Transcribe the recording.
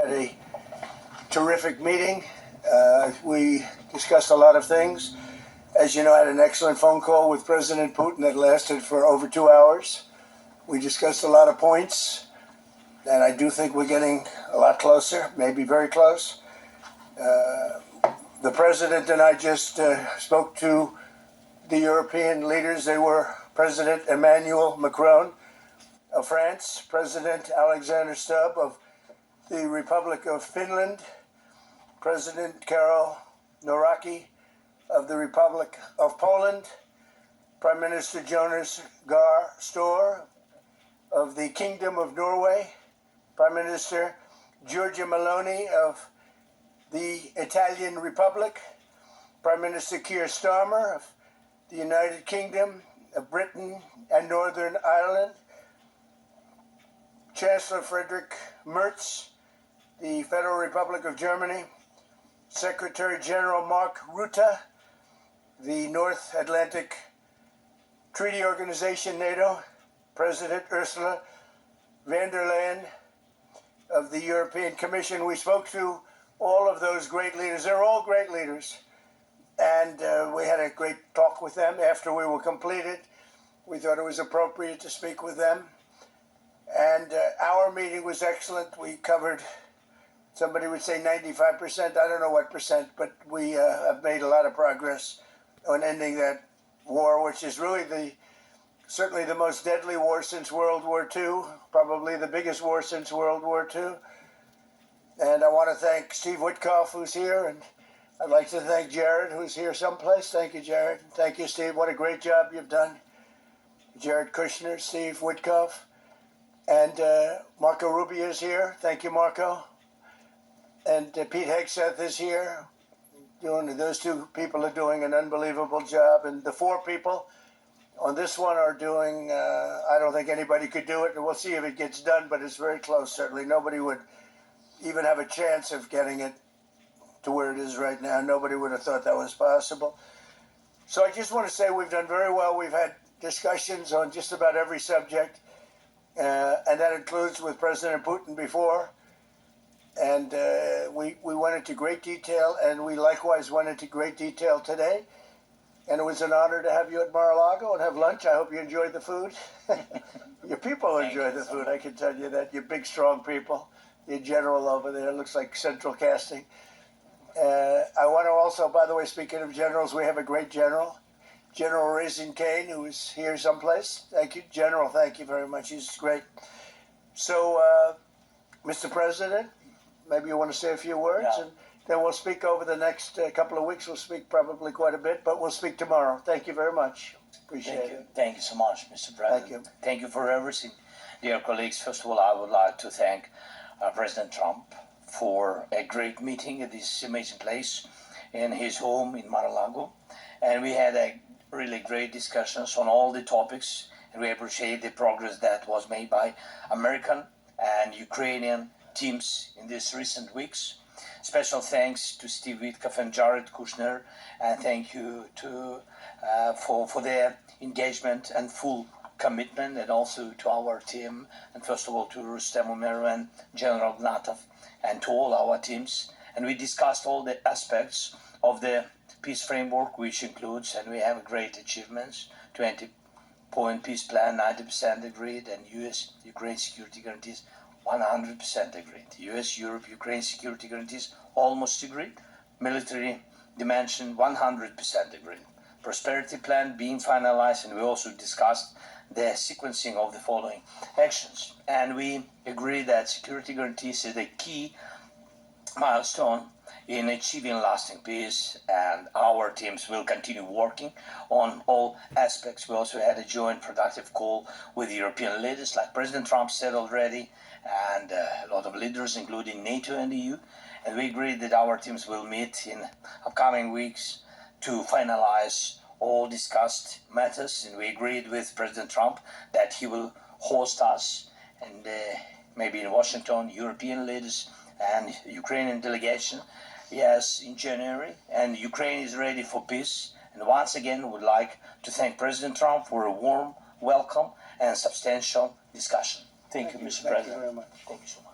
Had a terrific meeting. We discussed a lot of things. As you know, I had an excellent phone call with President Putin that lasted for over 2 hours. We discussed a lot of points, and I do think we're getting a lot closer, maybe very close. The President and I just spoke to the European leaders. They were President Emmanuel Macron of France, President Alexander Stubb of the Republic of Finland, President Karol Nawrocki of the Republic of Poland, Prime Minister Jonas Gahr Store of the Kingdom of Norway, Prime Minister Giorgia Meloni of the Italian Republic, Prime Minister Keir Starmer of the United Kingdom of Britain and Northern Ireland, Chancellor Friedrich Merz, the Federal Republic of Germany, Secretary General Mark Rutte, the North Atlantic Treaty Organization, NATO, President Ursula von der Leyen of the European Commission. We spoke to all of those great leaders. They're all great leaders. And we had a great talk with them after we were completed. We thought it was appropriate to speak with them. And our meeting was excellent. We covered, somebody would say 95%. I don't know what percent, but we have made a lot of progress on ending that war, which is really certainly the most deadly war since World War II, probably the biggest war since World War II. And I want to thank Steve Witkoff, who's here, and I'd like to thank Jared, who's here someplace. Thank you, Jared. Thank you, Steve. What a great job you've done. Jared Kushner, Steve Witkoff, and Marco Rubio is here. Thank you, Marco. And Pete Hegseth is here. Those two people are doing an unbelievable job. And the four people on this one are doing, I don't think anybody could do it. And we'll see if it gets done, but it's very close, certainly. Nobody would even have a chance of getting it to where it is right now. Nobody would have thought that was possible. So I just want to say we've done very well. We've had discussions on just about every subject, and that includes with President Putin before. And we went into great detail, and we likewise went into great detail today. And it was an honor to have you at Mar-a-Lago and have lunch. I hope you enjoyed the food. Your people enjoyed the food, I can tell you that. You're big, strong people. Your general over there looks like central casting. I want to also, by the way, speaking of generals, we have a great general, General Raising Cane, who is here someplace. Thank you, General. Thank you very much. He's great. So, Mr. President, maybe you want to say a few words, and then we'll speak over the next couple of weeks. We'll speak probably quite a bit, but we'll speak tomorrow. Thank you very much. Appreciate it. Thank you so much, Mr. President. Thank you. Thank you for everything. Dear colleagues, first of all, I would like to thank President Trump for a great meeting at this amazing place in his home in Mar-a-Lago. And we had a really great discussions on all the topics, and we appreciate the progress that was made by American and Ukrainian teams in these recent weeks. Special thanks to Steve Witkoff and Jared Kushner, and thank you to for their engagement and full commitment, and also to our team, and first of all to Rustem Umerov and General Gnatov, and to all our teams. And we discussed all the aspects of the peace framework, which includes, and we have great achievements, 20-point peace plan, 90% agreed, and US-Ukraine security guarantees 100% agreed. US-Europe-Ukraine security guarantees almost agreed. Military dimension 100% agreed. Prosperity plan being finalized, and we also discussed the sequencing of the following actions. And we agree that security guarantees is a key milestone in achieving lasting peace, and our teams will continue working on all aspects. We also had a joint productive call with European leaders, like President Trump said already, and a lot of leaders, including NATO and EU. And we agreed that our teams will meet in upcoming weeks to finalize all discussed matters. And we agreed with President Trump that he will host us, and maybe in Washington, European leaders and Ukrainian delegation, yes, in January. And Ukraine is ready for peace. And once again, would like to thank President Trump for a warm welcome and substantial discussion. Thank you, Mr. President. Thank you very much. Thank you so much.